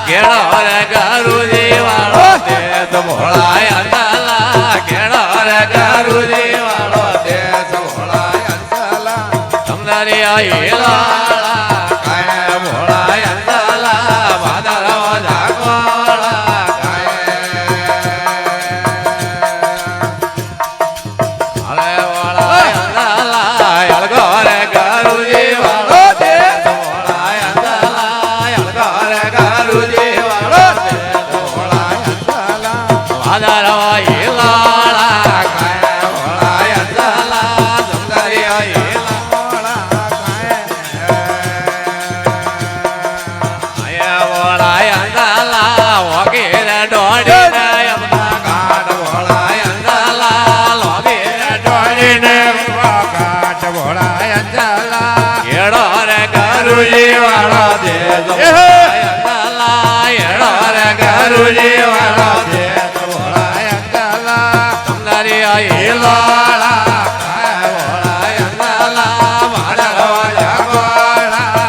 કેળો રે ગરુજી વાળો દેશ ભોળાય અંધાલા કેળો રે ગરુજી વાળો દેશ ભોળાય અંધાલા સમદારી હીલાળા કાય ભોળાય અંધાલા ભાદરવા જાગવાળા કાય હરે ભોળાય અંધાલા અળગો રે ગરુજી વાળો દેશ ભોળાય અંધાલા અળગો રે ગરુજી વાળો દેશ ભોળાય અંધાલા ભાદરવા હીલાળા કાય ભોળાય અંધાલા સમદારી હીલાળા કાય ભોળાય અંધાલા વગેરે દોડીને અમના ઘાટ ભોળાય અંધાલા વગેરે દોડીને ઘાટ ભોળાય અંધાલા કેળો રે ગરુજી વાળો દેશ ભોળાય અંધાલા એળો રે ગરુજી વાળો દેશ ભોળાય અંધાલા સમદારી હીલાળા કાય ભોળાય અંધાલા ભાદરવા જાગવાળા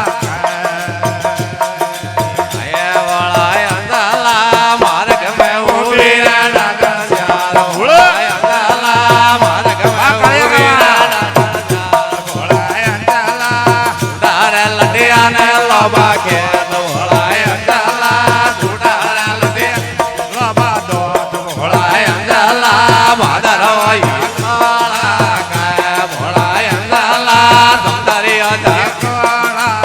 કાય ભોળાય અંધાલા માર્ગ મે ઊભી રે ડાગર ચાર ભોળાય અંધાલા માર્ગ મે ઊભી રે ડાગર ચાર ભોળાય અંધાલા સુડારે લડિયાને લોબા કે ભોળાય અંધાલા સુડારે લડિયા લોબા દોત ભોળાય અંધાલા ભાદરવા હીલાળા કાય ભોળાય અંધાલા સમદારી જાગવાળા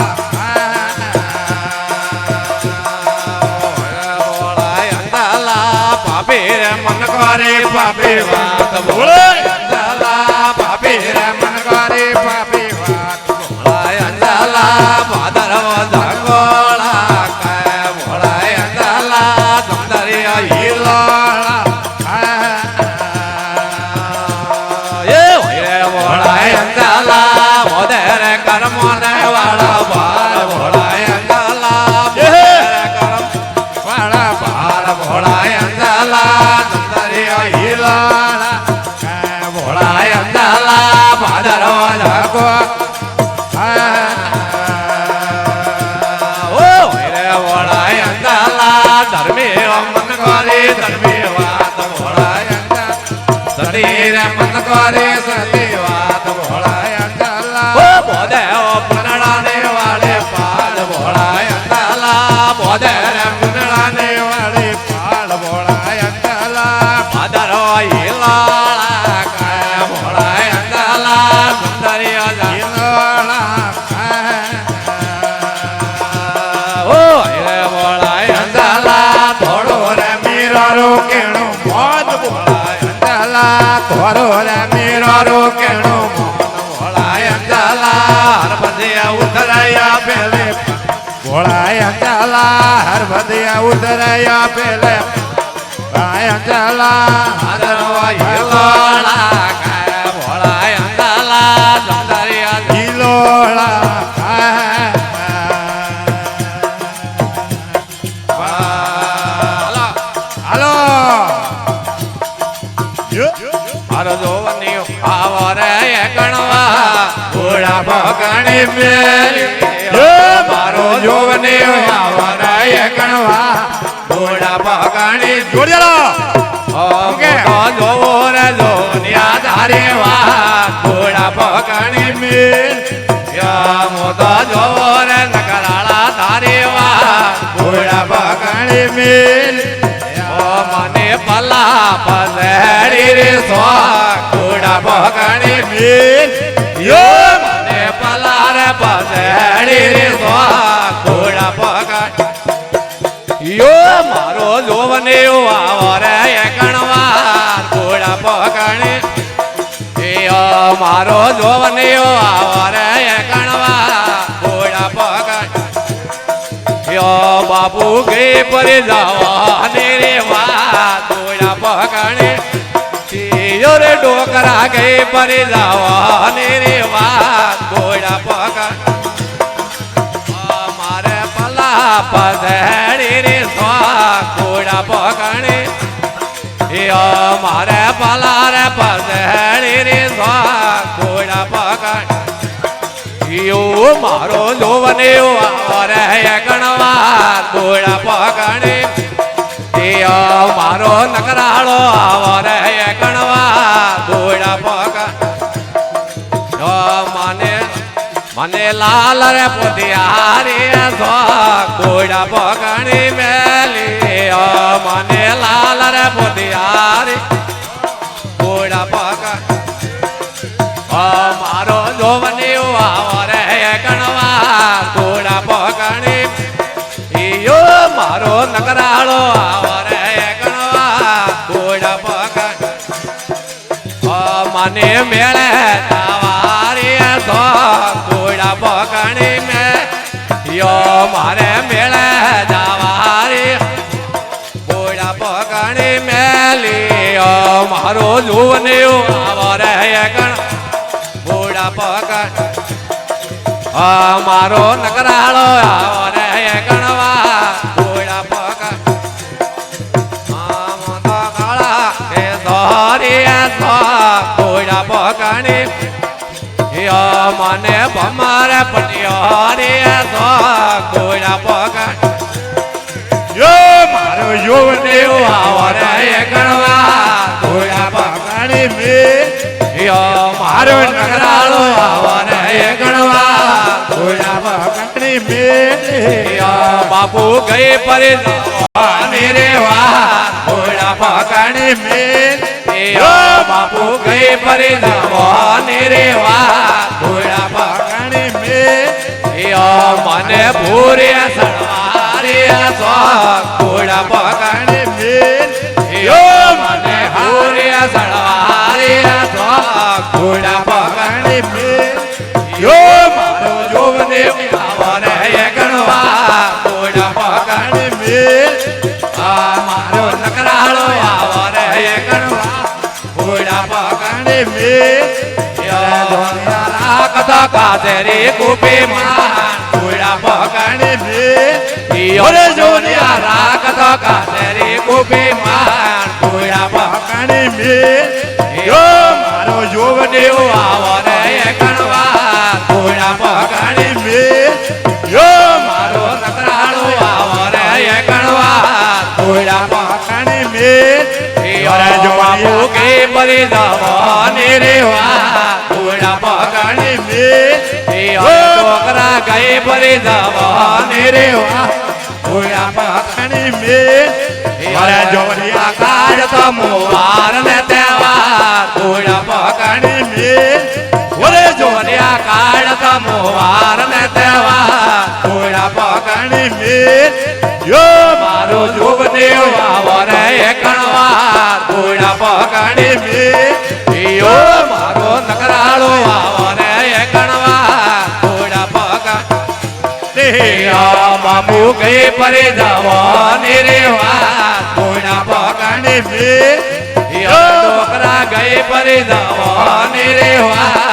ભોળાય અંધાલા પાપી રે મન કરે પાપી વાત ભોળાય અંધાલા પાપી રે મન કરે પાપી વાત ભોળાય અંધાલા ભાદરવા જાગવાળા કાય ભોળાય અંધાલા સમદારી હીલાળા એ હોય ભોળાય અંધાલા મોદરે કર્મોને વાળા ભાર ભોળાય અંધાલા મોદરે કર્મ વાળા ભાર ભોળાય અંધાલા સમદારી હીલાળા કાય ભોળાય અંધાલા ભાદરવા જાગવા ઓ હોય ભોળાય અંધાલા ધર્મી મન કરે ધર્મી વાત ભોળાય અંધાલા શરીર મન કરે સતી વાત ભોળાય અંધાલા ઓ બોધે ઓ પુનડાને વાળે પાડ ભોળાય અંધાલા બોધે રે પુનડાને વાળે પાડ ભોળાય અંધાલા ભાદરવા હીલાળા કાય ભોળાય અંધાલા સુંદરી હીલાળા ઓ રે ભોળાય અંધાલા થોડો રે મીરો કેણું મોજ ભોળાય અંધાલા થોડો રે મીરો કેણું મોજ ભોળાય અંધાલા હરભદિયા ઉતરાયા પેલે ભોળાય અંધાલા હરભદિયા ઉતરાયા પેલે ભોળાય અંધાલા ભાદરવા હીલાળા કાય ભોળાય અંધાલા સમદારી હીલોળા હાલો મારો જોવની આવો રે ગણવા ઘોડા ભગણી મેલી મારો જોવની આવો રે ગણવા ઘોડા ભગણી જોવો રે જોનિયા ધારી વા ઘોડા ભગણી મેલ મોતો જોવો રે નકરાળા ધારી વા ઘોડા ભગણી મેલ મને પલા પસેડી રે સો ઘોડા ભગણી મેલ મને પલા રે પસેડી રે સો ઘોડા ભગણી મારો જોવને આવો રે ગણવા ઘોડા ભગણી મારો જોવને આવો રે ગણવા ઘોડા ભગણી બાપુ ગઈ પર જવા રે વા ડોકરા ગઈ પરી જવાની રે વાત ગોળા પકડ મારે પલા પધેડી રે ગોળા પકડે મારે પલા રે પધેડી રે ગોળા પકડ મારો જોવને રે ગણવા ગોળા પકડે મારો નકરાળો આવરે ગણવા ગોળા પકડ મને લાલ રે પોતિયારી ગોળા પકડી મેલી મને લાલ રે પોતિયારી ગોળા પકડ મારો જોવને આવરે ગણવા ગોળા પકડી મારો નકરાળો આવરે ગણવા ગોળા પકડ મને મેળે તાવારી ગોળા પકડી મે મારે મેળે જાવારી ગોળા પકડી મેલી મારો જુવને આવરે ગણ ગોળા પકડ મારો નકરાળો આવરે ગણવા ગોળા પકડ કાળા એ ગોળા પકડી મને ભમારે પટિયારી ગોળા પકડ મારો યોવને આવરે ગણવા ગોળા પકડી મે મારો નકરાળો આવરે ગણવા ગોળા પકડી મે બાપુ ગઈ પરી રે વા ગોળા પકડી મે બાપુ ગઈ પરી રે વા ગોળા પકડી મે મને ભૂરે સળવારી ગોળા પકડી મે મને ભૂરે સળવારી ગોળા પકડી મે મારો જોવને આવરે ગણવા ગોળા પકડી મે મારો નકરાળો આવરે ગણવા ગોળા પકડી મે કથા કાતરી કુપી માન ગોળા પકડી મે જોનિયા રાખતો કાતરી કુપી માન ગોળા પકડી મે મારો જોવને આવરે ગણવા ગોળા પકડી મે મારો નકરાળો આવરે ગણવા ગોળા પકડી મે બાપુ કે પરી જવાની રે વા ગોળા પકડી મે છોકરા ગઈ પરી જવાની રે વા ગોળા પકડી મે જોનિયા કાળ તો મોવાર ને તહેવાર ગોળા પકડી મે જોનિયા કાળ તો મોવાર ને તહેવાર ગોળા પકડી મે મારો જોવને આવરે ગણવા ગોળા પકડી મે મારો નકરાળો આવરે ગણવા ગોળા પકડ બાપુ ગઈ પરી જવાની રે વા ગોળા પકડી મે છોકરા ગઈ પરી જવાની રે વા